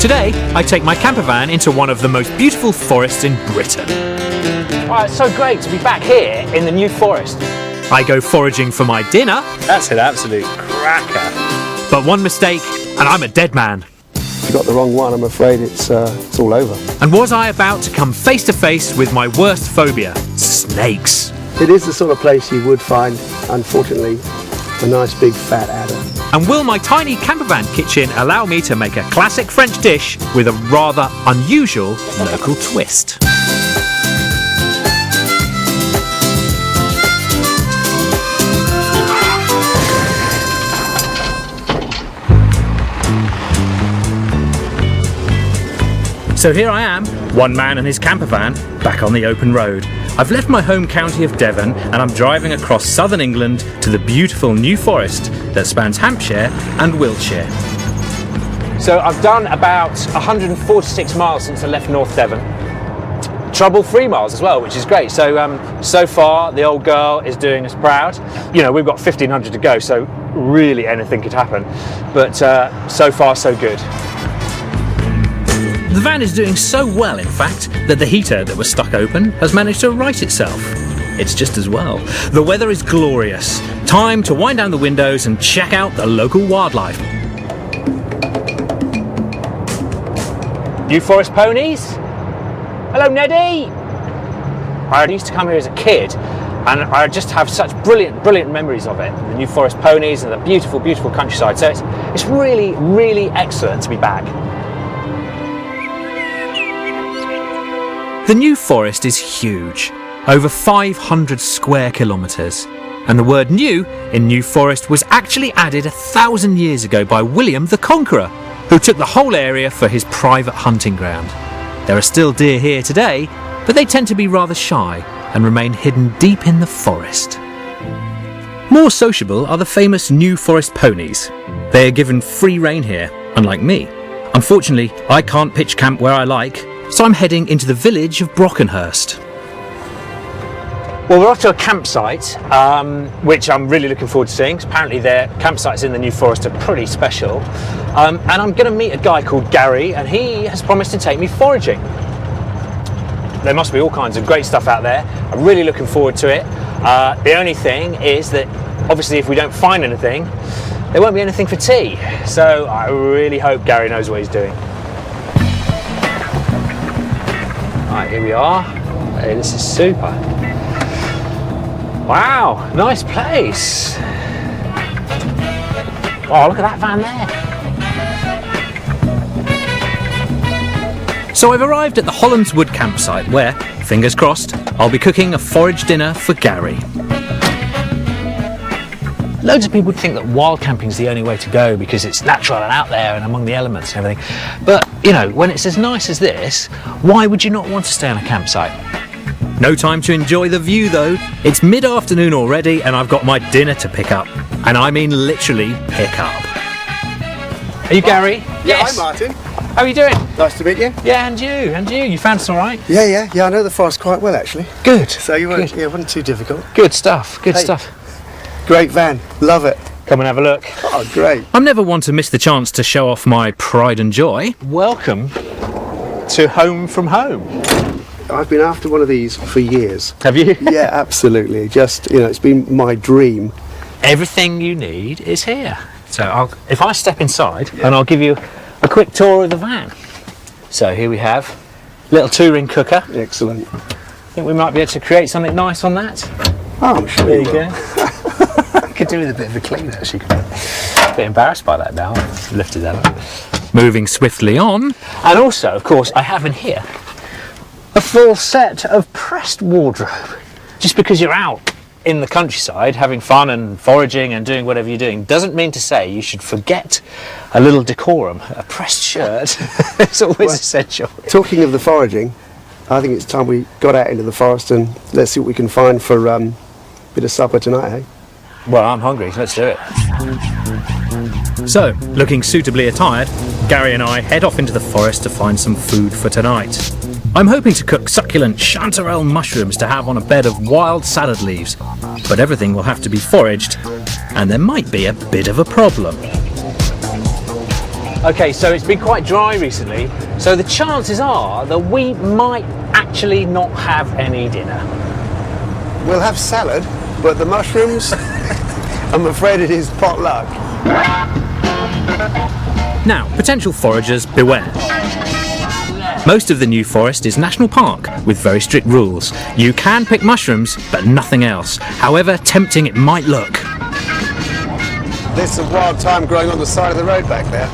Today, I take my campervan into one of the most beautiful forests in Britain. Oh, it's so great to be back here in the New Forest. I go foraging for my dinner. That's an absolute cracker. But one mistake, and I'm a dead man. If you got the wrong one, I'm afraid it's all over. And was I about to come face to face with my worst phobia, snakes? It is the sort of place you would find, unfortunately, a nice big fat adder. And will my tiny campervan kitchen allow me to make a classic French dish with a rather unusual local twist? So here I am, one man and his campervan, back on the open road. I've left my home county of Devon and I'm driving across southern England to the beautiful New Forest that spans Hampshire and Wiltshire. So I've done about 146 miles since I left North Devon. Trouble-free miles as well, which is great. So, so far the old girl is doing us proud. You know, we've got 1,500 to go, so really anything could happen. But so far so good. The van is doing so well, in fact, that the heater that was stuck open has managed to right itself. It's just as well. The weather is glorious. Time to wind down the windows and check out the local wildlife. New Forest ponies? Hello, Neddy! I used to come here as a kid and I just have such brilliant memories of it. The New Forest ponies and the beautiful, beautiful countryside. So it's really, really excellent to be back. The New Forest is huge, over 500 square kilometres, and the word new in New Forest was actually added 1,000 years ago by William the Conqueror, who took the whole area for his private hunting ground. There are still deer here today, but they tend to be rather shy and remain hidden deep in the forest. More sociable are the famous New Forest ponies. They are given free rein here, unlike me. Unfortunately, I can't pitch camp where I like, so I'm heading into the village of Brockenhurst. Well, we're off to a campsite, which I'm really looking forward to seeing. Apparently their campsites in the New Forest are pretty special. And I'm going to meet a guy called Gary, and he has promised to take me foraging. There must be all kinds of great stuff out there. I'm really looking forward to it. The only thing is that, obviously, if we don't find anything, there won't be anything for tea. So I really hope Gary knows what he's doing. Right, here we are. Hey, this is super. Wow, nice place. Oh, look at that van there. So I've arrived at the Hollands Wood campsite where, fingers crossed, I'll be cooking a forage dinner for Gary. Loads of people think that wild camping is the only way to go because it's natural and out there and among the elements and everything. But, you know, when it's as nice as this, why would you not want to stay on a campsite? No time to enjoy the view though. It's mid-afternoon already and I've got my dinner to pick up. And I mean literally pick up. Are you Gary? Yeah, Yes. hi Martin. How are you doing? Nice to meet you. Yeah, and you. You found us all right? Yeah, I know the forest quite well actually. Good. So you weren't, Good. yeah, it wasn't too difficult. Good stuff, good Hey. stuff. Great van, love it. Come and have a look. Oh, great. I'm never one to miss the chance to show off my pride and joy. Welcome to Home from Home. I've been after one of these for years. Have you? Yeah, absolutely. Just, you know, it's been my dream. Everything you need is here. So if I step inside and I'll give you a quick tour of the van. So here we have a little touring cooker. Excellent. I think we might be able to create something nice on that. Oh, I'm sure There you you will. go. Could do with a bit of a clean actually. A bit embarrassed by that now. I've lifted that up. Moving swiftly on. And also, of course, I have in here a full set of pressed wardrobe. Just because you're out in the countryside having fun and foraging and doing whatever you're doing doesn't mean to say you should forget a little decorum. A pressed shirt is always essential. Talking of the foraging, I think it's time we got out into the forest and let's see what we can find for a bit of supper tonight, eh? Well, I'm hungry. Let's do it. So, looking suitably attired, Gary and I head off into the forest to find some food for tonight. I'm hoping to cook succulent chanterelle mushrooms to have on a bed of wild salad leaves, but everything will have to be foraged, and there might be a bit of a problem. Okay, so it's been quite dry recently, so the chances are that we might actually not have any dinner. We'll have salad, but the mushrooms, I'm afraid it is potluck. Now, potential foragers, beware. Most of the New Forest is national park with very strict rules. You can pick mushrooms, but nothing else, however tempting it might look. There's some wild thyme growing on the side of the road back there.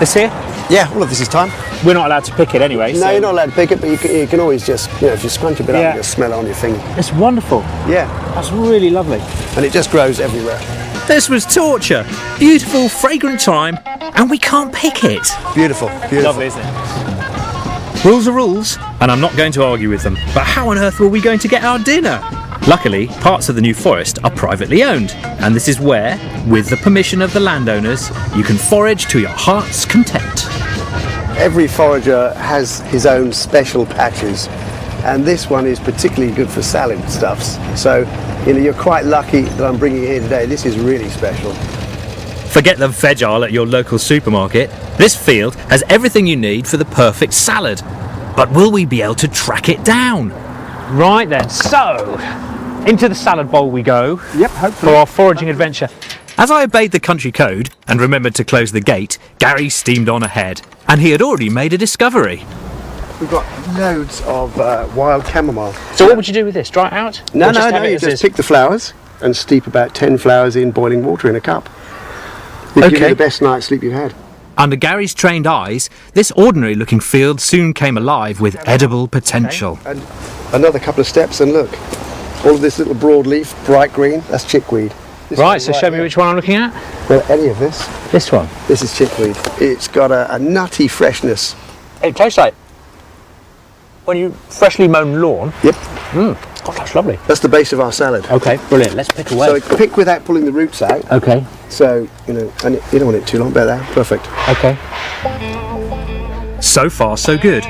This here? Yeah, all of this is thyme. We're not allowed to pick it anyway. No, so you're not allowed to pick it, but you can always just, if you scrunch a bit Yeah. up, you'll smell it on your finger. It's wonderful. Yeah, That's really lovely. and it just grows everywhere. This was torture. Beautiful, fragrant thyme, and we can't pick it. Beautiful, beautiful. Lovely, isn't it? Rules are rules, and I'm not going to argue with them. But how on earth were we going to get our dinner? Luckily, parts of the New Forest are privately owned, and this is where, with the permission of the landowners, you can forage to your heart's content. Every forager has his own special patches, and this one is particularly good for salad stuffs. So, you're quite lucky that I'm bringing it here today. This is really special. Forget the veg aisle at your local supermarket. This field has everything you need for the perfect salad. But will we be able to track it down? Right then, so into the salad bowl we go. Yep, For hopefully. our foraging adventure. As I obeyed the country code and remembered to close the gate, Gary steamed on ahead, and he had already made a discovery. We've got loads of wild chamomile. So what would you do with this? Dry it out? No, Or just have it you as just is? pick the flowers and steep about 10 flowers in boiling water in a cup. It'll give you Okay. the best night's sleep you've had. Under Gary's trained eyes, this ordinary-looking field soon came alive with edible potential. And another couple of steps and look, all of this little broadleaf, bright green, that's chickweed. This Right, one so show me here. which one I'm looking at. Well, any of this. This one. This is chickweed. It's got a nutty freshness. It tastes like when you freshly mown lawn. Yep, God, that's lovely. that's the base of our salad. Okay, brilliant. Let's pick away. So pick without pulling the roots out. Okay, So, and you don't want it too long, about that. Perfect. okay. So far, so good.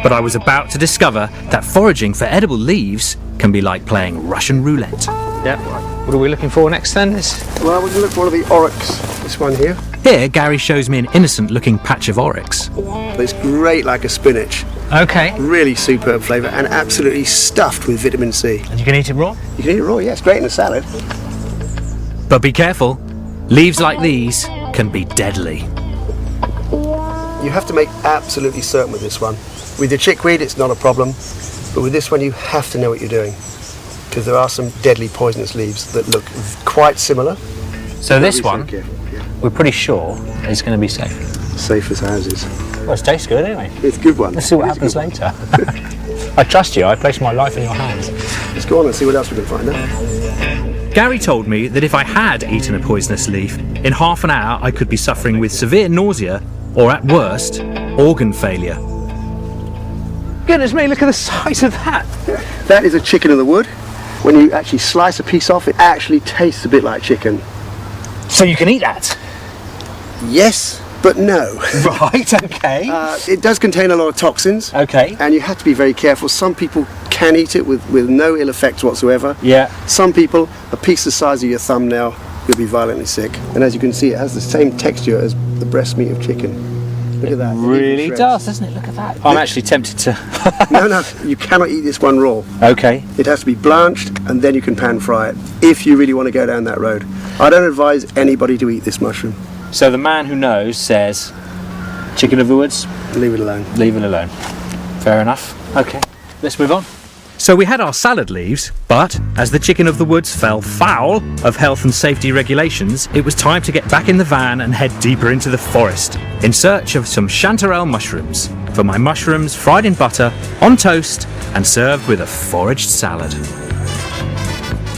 But I was about to discover that foraging for edible leaves can be like playing Russian roulette. Yeah. What are we looking for next then? Well, we can look for one of the oryx, this one here. Here, Gary shows me an innocent-looking patch of oryx. It's great like a spinach. Okay. Really superb flavour and absolutely stuffed with vitamin C. And you can eat it raw? You can eat it raw, yeah, it's great in a salad. But be careful, leaves like these can be deadly. You have to make absolutely certain with this one. With the chickweed, it's not a problem, but with this one, you have to know what you're doing, because there are some deadly poisonous leaves that look quite similar. So this Be so one, careful, yeah. we're pretty sure is going to be safe. Safe as houses. Well, it tastes good anyway. It's a good one. Let's see what It is a happens good one. later. I trust you. I place my life in your hands. Let's go on and see what else we can find out. Gary told me that if I had eaten a poisonous leaf, in half an hour I could be suffering with severe nausea or, at worst, organ failure. Goodness me, look at the size of that. That is a chicken of the wood. When you actually slice a piece off, it actually tastes a bit like chicken. So you can eat that? Yes, but no. Right, okay. It does contain a lot of toxins. Okay. And you have to be very careful. Some people can eat it with no ill effects whatsoever. Yeah. Some people, a piece the size of your thumbnail, you'll be violently sick. And as you can see, it has the same texture as the breast meat of chicken. Look at that. It Really even does, doesn't it? Look at that. I'm actually tempted to. shreds. No, you cannot eat this one raw. Okay. It has to be blanched and then you can pan fry it, if you really want to go down that road. I don't advise anybody to eat this mushroom. So the man who knows says, chicken of the woods, Leave it alone. leave it alone. Fair enough. Okay. Let's move on. So we had our salad leaves, but as the chicken of the woods fell foul of health and safety regulations, it was time to get back in the van and head deeper into the forest in search of some chanterelle mushrooms for my mushrooms fried in butter, on toast, and served with a foraged salad.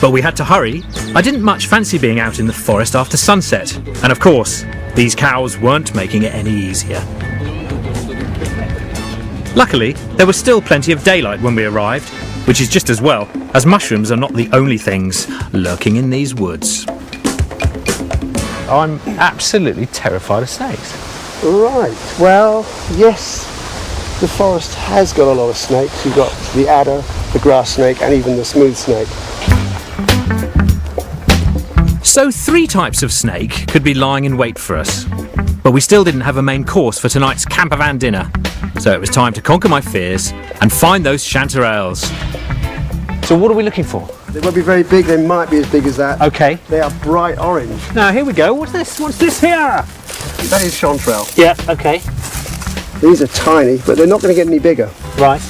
But we had to hurry. I didn't much fancy being out in the forest after sunset, and of course, these cows weren't making it any easier. Luckily, there was still plenty of daylight when we arrived, which is just as well, as mushrooms are not the only things lurking in these woods. I'm absolutely terrified of snakes. Right, well, yes, the forest has got a lot of snakes. You've got the adder, the grass snake, and even the smooth snake. So 3 types of snake could be lying in wait for us. But we still didn't have a main course for tonight's campervan dinner, so it was time to conquer my fears and find those chanterelles. So what are we looking for? They won't be very big, they might be as big as that. Okay. They are bright orange. Now here we go. What's this? What's this here? That is chanterelle. Yeah, okay. These are tiny, but they're not going to get any bigger. Right.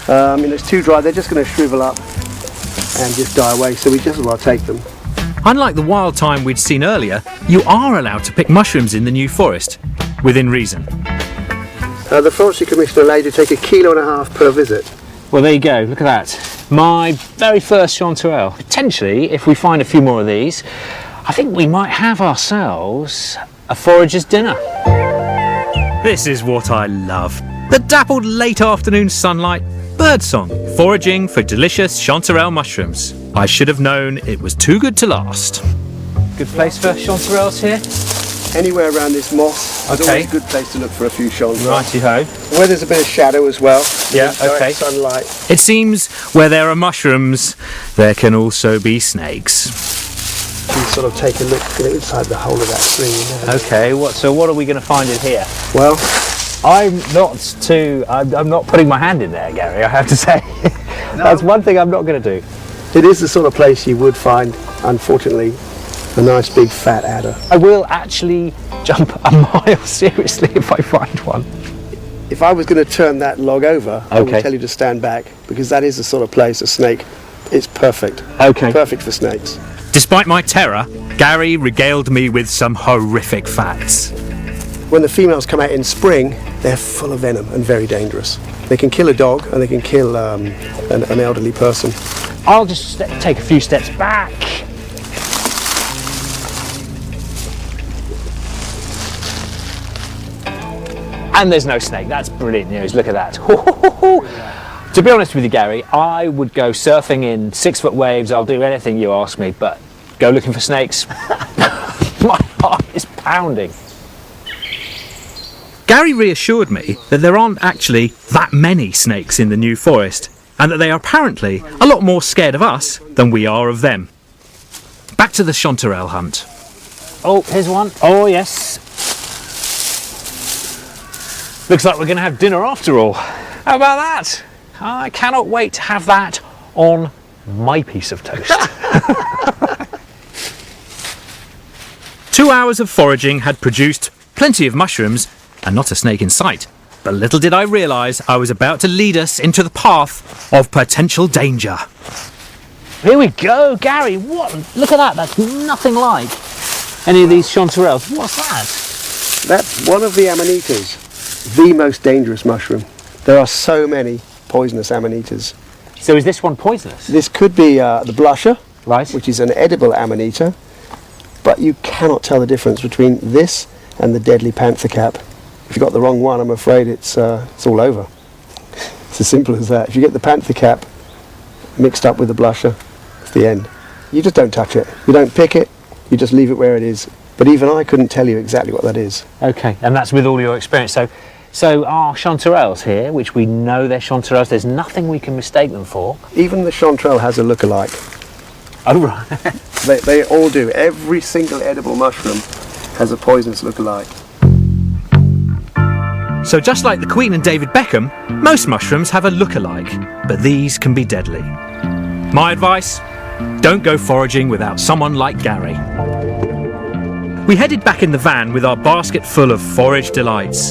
It's too dry, they're just going to shrivel up and just die away, so we just as well take them. Unlike the wild thyme we'd seen earlier, you are allowed to pick mushrooms in the New Forest, within reason. The Forestry Commissioner allowed you to take 1.5 kilos per visit. Well, there you go. Look at that. My very first chanterelle. Potentially, if we find a few more of these, I think we might have ourselves a forager's dinner. This is what I love. The dappled late afternoon sunlight, birdsong, foraging for delicious chanterelle mushrooms. I should have known it was too good to last. Good place for chanterelles here. Anywhere around this moss is always a good place to look for a few chanterelles. Righty-ho. Where there's a bit of shadow as well. Yeah, direct okay. sunlight. It seems where there are mushrooms, there can also be snakes. You sort of take a look inside the hole of that tree. You know. Okay, so what are we going to find in here? Well, I'm not putting my hand in there, Gary, I have to say. That's one thing I'm not going to do. it is the sort of place you would find, unfortunately, a nice big fat adder. I will actually jump a mile, seriously, if I find one. If I was going to turn that log over, I would Okay. tell you to stand back, because that is the sort of place a snake is perfect. Okay. Perfect for snakes. Despite my terror, Gary regaled me with some horrific facts. When the females come out in spring, they're full of venom and very dangerous. They can kill a dog and they can kill an elderly person. I'll just take a few steps back. And there's no snake. That's brilliant news. Look at that. To be honest with you, Gary, I would go surfing in 6-foot waves. I'll do anything you ask me, but go looking for snakes. My heart is pounding. Gary reassured me that there aren't actually that many snakes in the New Forest, and that they are apparently a lot more scared of us than we are of them. Back to the chanterelle hunt. Oh, here's one. Oh, yes. Looks like we're going to have dinner after all. How about that? I cannot wait to have that on my piece of toast. 2 hours of foraging had produced plenty of mushrooms and not a snake in sight. But little did I realise I was about to lead us into the path of potential danger. Here we go, Gary. What? Look at that. That's nothing like any of these chanterelles. What's that? That's one of the amanitas, the most dangerous mushroom. There are so many poisonous amanitas. So is this one poisonous? This could be the blusher, Right. which is an edible amanita, but you cannot tell the difference between this and the deadly panther cap. If you've got the wrong one, I'm afraid it's all over. It's as simple as that. If you get the panther cap mixed up with the blusher, it's the end. You just don't touch it. You don't pick it, you just leave it where it is. But even I couldn't tell you exactly what that is. Okay, and that's with all your experience. So our chanterelles here, which we know they're chanterelles, there's nothing we can mistake them for. Even the chanterelle has a look-alike. Oh, right. They all do. Every single edible mushroom has a poisonous look-alike. So just like the Queen and David Beckham, most mushrooms have a look-alike, but these can be deadly. My advice? Don't go foraging without someone like Gary. We headed back in the van with our basket full of forage delights.